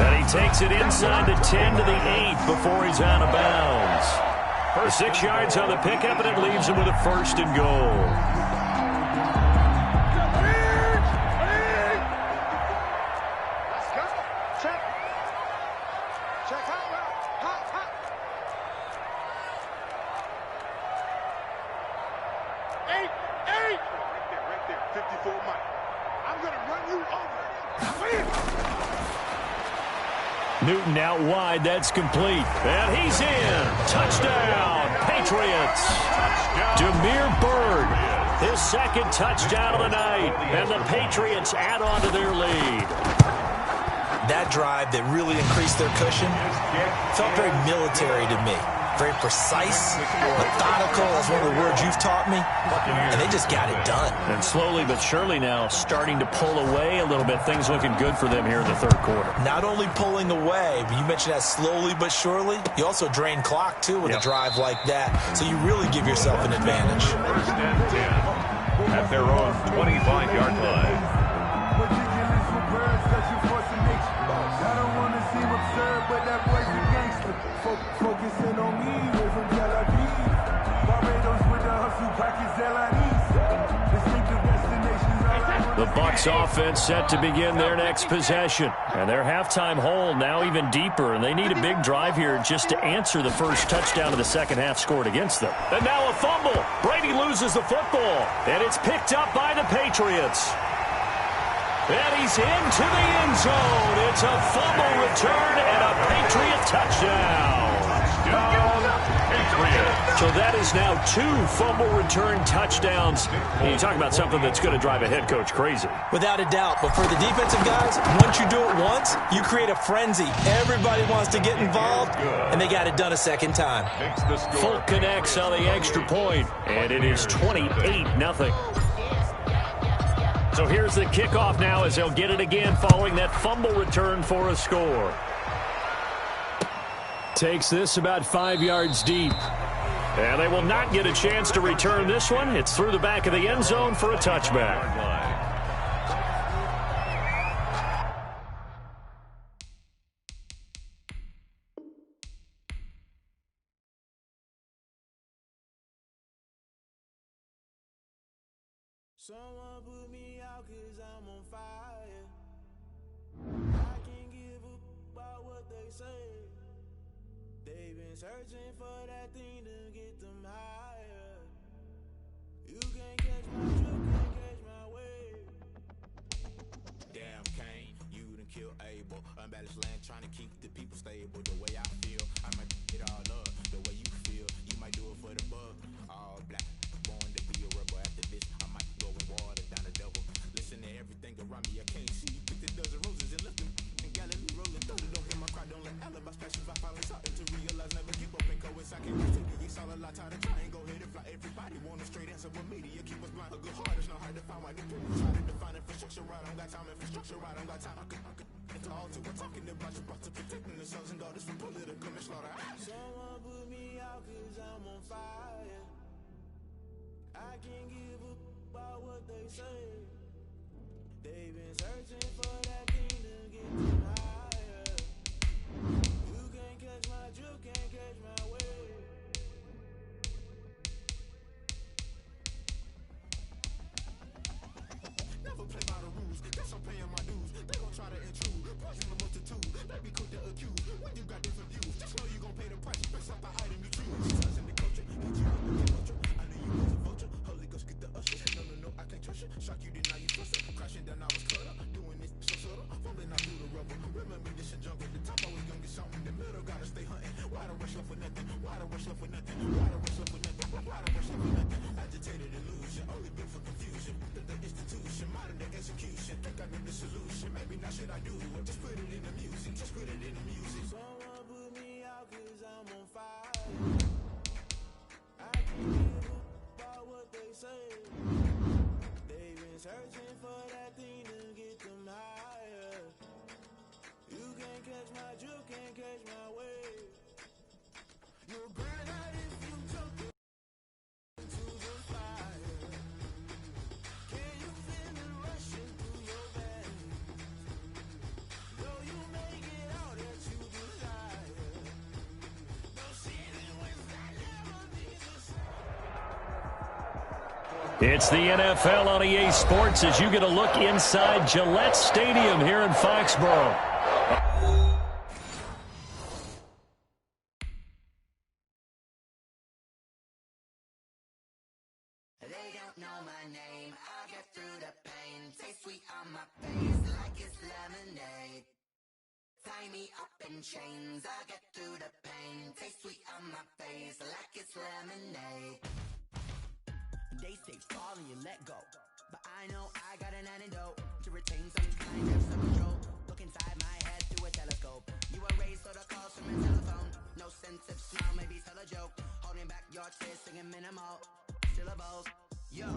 And he takes it inside the 10 to the 8 before he's out of bounds. 6 yards on the pickup, and it leaves him with a 1st and goal. Newton out wide. That's complete. And he's in. Touchdown, Patriots. Demir Bird, his 2nd touchdown of the night. And the Patriots add on to their lead. That drive that really increased their cushion felt very military to me. Very precise, methodical. That's one of the words you've taught me. And they just got it done. And slowly but surely now starting to pull away a little bit. Things looking good for them here in the 3rd quarter. Not only pulling away, but you mentioned that slowly but surely. You also drain clock, too, with a drive like that. So you really give yourself an advantage. 1st and 10 at their own 25-yard line. I don't want to seem absurd, but that boy's a gangster. Focusing on me, we're from Tel Aviv. Barbados with the hustle, pockets LIDs. Distinctive destinations, all I want. The Bucs offense set to begin their next possession. And their halftime hole now even deeper, and they need a big drive here just to answer the first touchdown of the 2nd half scored against them. And now a fumble. Brady loses the football, and it's picked up by the Patriots. And he's into the end zone. It's a fumble return and a Patriot touchdown. So that is now 2 fumble return touchdowns. And you talk about something that's going to drive a head coach crazy. Without a doubt. But for the defensive guys, once you do it once, you create a frenzy. Everybody wants to get involved, and they got it done a 2nd time. Folk connects on the extra point, and it is 28-0. So here's the kickoff now as they'll get it again following that fumble return for a score. Takes this about 5 yards deep. And they will not get a chance to return this one. It's through the back of the end zone for a touchback. Someone put me out 'cause I'm on fire. I can't give a about what they say. They've been searching for that thing to get them higher. You can't catch my drift, can't catch my wave. Damn, Kane, you done kill Abel. Unbalanced land, trying to keep the people stable. The way I feel, I might get all up. The way you feel, you might do it for the bug. All black, born to be a rebel activist. I might go in water down the devil. Listen to everything around me, I can't see. Picked a dozen roses and left them in Galilee rolling through. Don't hear my cry, don't let alibis pass you by. Finally starting to realize, never give up and coincide. Can't take it, it's all a lot, time to try and go ahead and fly. Everybody want a straight answer, but media keep us blind. A good heart is not hard to find. Why the people try to define infrastructure right? I don't got time, infrastructure right, I don't got time. I could into all two. We're talking about you, brought to protecting the sons and daughters from political manslaughter. Someone put me out 'cause I'm on fire. I can't give a about what they say. They've been searching for that thing to get them higher. You can't catch my drift, can't catch my wave. Never play by the rules, guess I'm paying my dues. They gon' try to intrude, poison the multitude. They be quick to accuse when you got different views. Just know you gon' pay the price based off the item you choose. Jesus in the culture, hit you with the culture. I knew you was a vulture. Holy Ghost get the usher. No, I can't trust you. Shock you, then now you trust it. Crashing down, I was cut up. Doing this so subtle, fumbling out through the rubble. Remember this in jungle. The top I was gonna get something. The middle gotta stay hunting. Why the rush left for nothing? Why the rush left for nothing? Why the rush left for nothing? Why the rush left for nothing? Agitated illusion, only built for confusion. The institution, modern day execution. Think I knew the solution. Maybe now should I do it? Just put it in the music. Just put it in the music. Someone put me out 'cause I'm on fire. I can't give a about what they say. They've been searching for that thing to get them higher. You can't catch my drift, can't catch my wave. You'll burn out if you jump into the fire. Can you feel it rushing through your veins? Though you make it out that you desire. No ceiling wins that never needs a It's the NFL on EA Sports as you get a look inside Gillette Stadium here in Foxborough. They don't know my name, I get through the pain. Taste sweet on my face like it's lemonade. Tie me up in chains, I get through the pain. Taste sweet on my face like it's lemonade. They say fall and you let go, but I know I got an antidote to retain some kind of self-control. Look inside my head through a telescope. You were raised so the calls from a telephone. No sense of smile, maybe tell a joke. Holding back your tears, singing minimal syllables. Yo,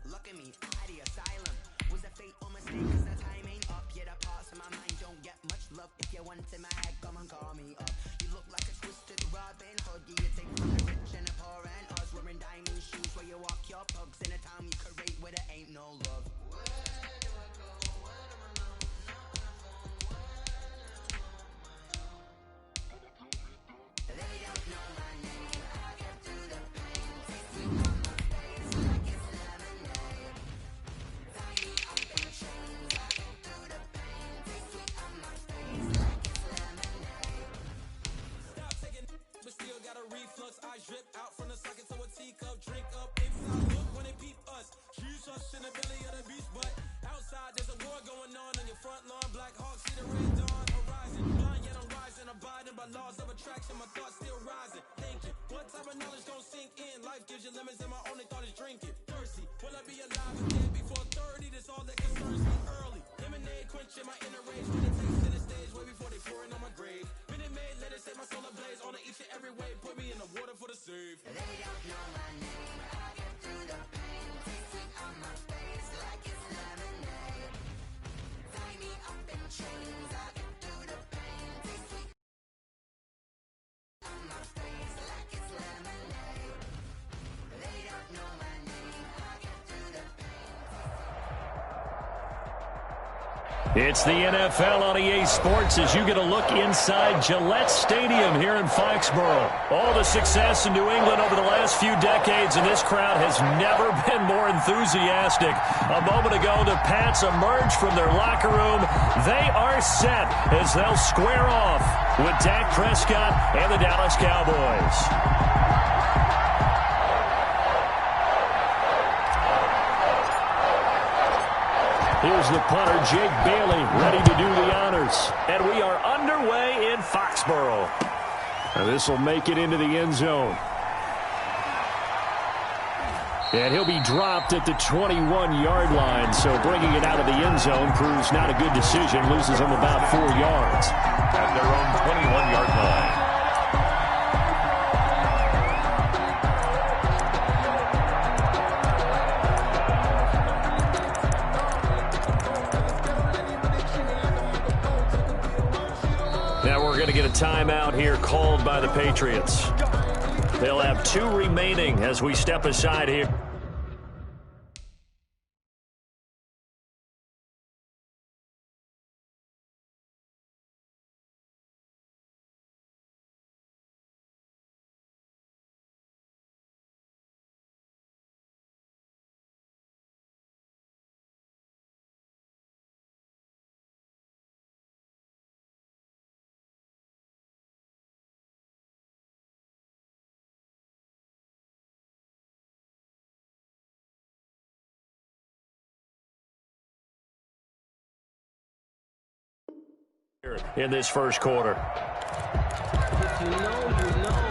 look at me, at the asylum. Was a fate or mistake, 'cause the time ain't up. Yet the parts of my mind don't get much love. If you want in my head, come and call me up. You look like a twisted Robin Hood. You take from the rich and the poor and us. Wearing diamond shoes where you walk your pugs in a town you create where there ain't no love. They don't know my name, I get through the pain. Taste sweet on my face like it's lemonade. Tie me up in chains, I get through the pain. Taste sweet on my face like it's lemonade. Stop taking but still got a reflux. I drip out from the socket to a teacup. Drink up inside, look when they peep us. She's us in the belly of the beast, but outside there's a war going on your front lawn. Black Hawk, see the red dawn horizon. Blind yet I'm rising, abiding by laws of attraction. My thoughts still rising, thinking what type of knowledge gon' sink in? Life gives you lemons and my only thought is drinking. Thirsty, will I be alive again before 30? That's all that concerns me early. Lemonade quenching my inner rage when it takes to the stage way before they pour it on my grave. Minute Maid, let it set my soul ablaze on each and every way. Put me in the water for the save. They don't know my name, I get through the pain. Taste sweet on my face like it's lemonade. Tie me up in chains, I get through the pain. Taste sweet on my face like it's lemonade. They don't know my name, I get through the pain. It's the NFL on EA Sports as you get a look inside Gillette Stadium here in Foxborough. All the success in New England over the last few decades, and this crowd has never been more enthusiastic. A moment ago, the Pats emerged from their locker room. They are set as they'll square off with Dak Prescott and the Dallas Cowboys. Here's the punter, Jake Bailey, ready to do the honors. And we are underway in Foxborough. And this will make it into the end zone. And he'll be dropped at the 21-yard line. So bringing it out of the end zone proves not a good decision. Loses him about 4 yards. At their own 21-yard line. We're going to get a timeout here called by the Patriots. They'll have 2 remaining as we step aside here. In this first quarter. If you know, you know.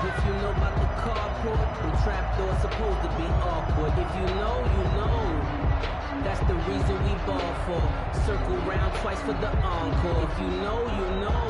If you know about the carport, the trapdoor's supposed to be awkward. If you know, you know. That's the reason we ball for. Circle round twice for the encore. If you know, you know.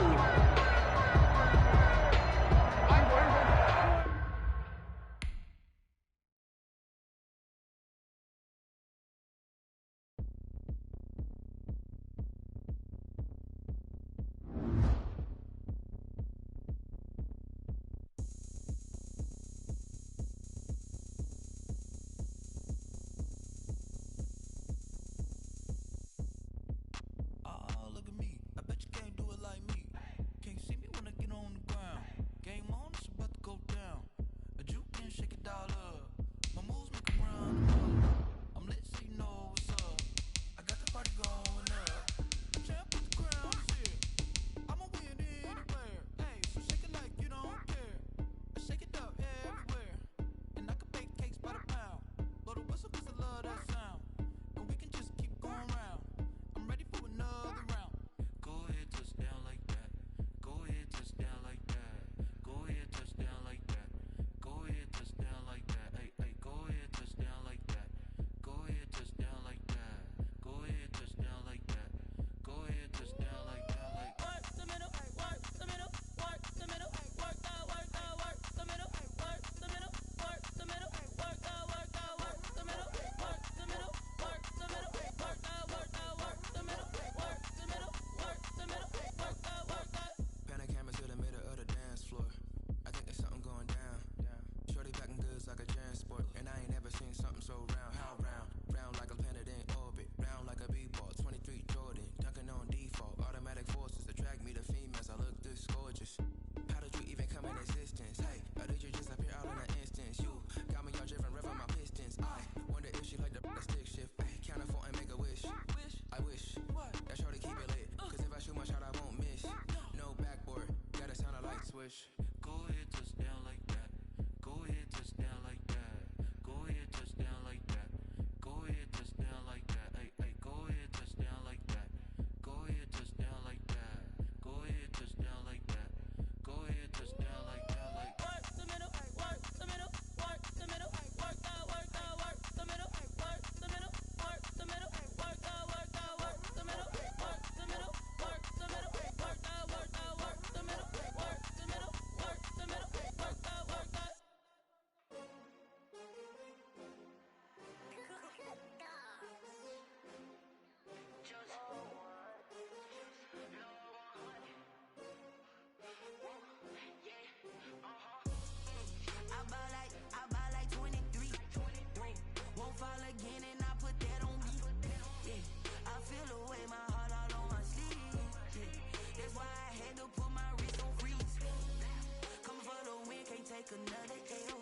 another L.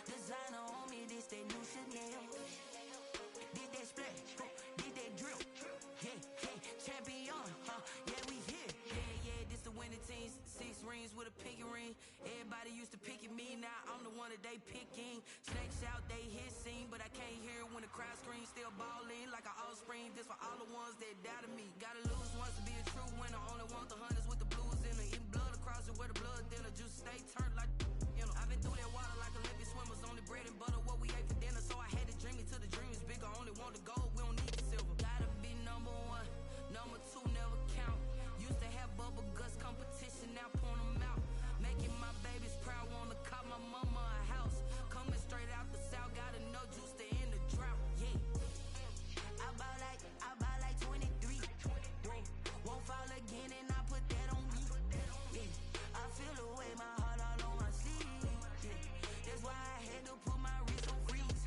Designer on me, this that new Chanel. Did that splash, did that drill. Yeah, yeah, champion, yeah, we here. Yeah, this the winning teams. 6 rings with a pinky ring. Everybody used to pick at me, now I'm the one that they picking. Snakes out, they hissing, but I can't hear it when the crowd screams. Still balling like an offspring. This for all the ones that doubted me. Gotta lose once to be a true winner. Only want the hunters with the blues in her. Eating blood across it where the blood thinner. Juice stay turned like, you know. I've been through that water like Olympic swimmers. Only bread and butter what we ate for dinner. So I had to dream it till the dream is bigger. Only want the gold, we don't need the silver. Gotta be number 1, number 2 never count. Used to have bubble guts competition, now point them out. Making my babies proud, wanna cop my mama a house. Coming straight out the south, gotta know juice to end the drought. Yeah, I buy like 23. Whoa, won't fall again and I put that on me. Yeah, I feel the way, my heart all on my sleeve. Yeah, that's why I had to put my wrist on freeze.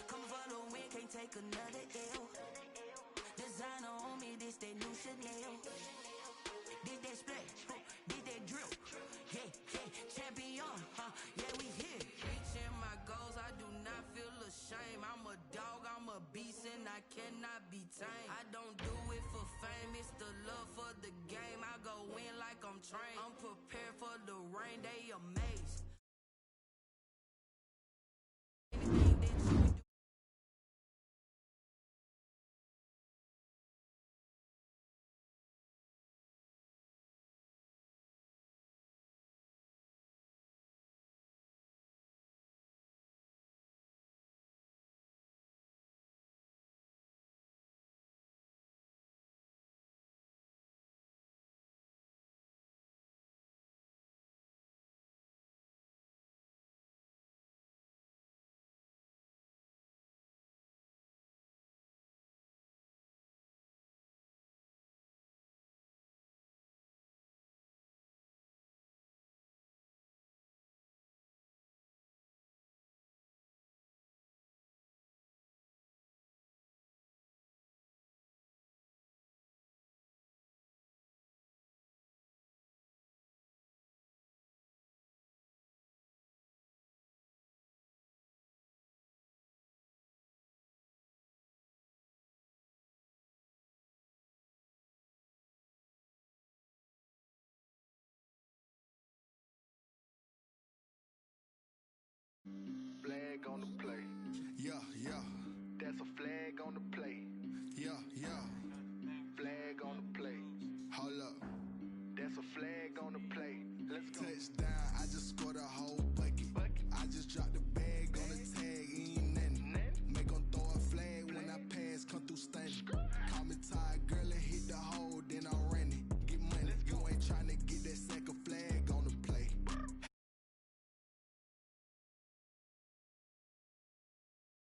Come for the win, can't take another L. Designer on me, this that new Chanel. Did that splash, did that drill. Yeah, yeah, champion, yeah, we here. Reaching my goals, I do not feel ashamed. I'm a dog, I'm a beast, and I cannot be tamed. I don't do it for fame, it's the love for the game. I go in like I'm trained. I'm prepared for the rain, they amazed. Flag on the play. Yeah, yeah. That's a flag on the play. Yeah, yeah.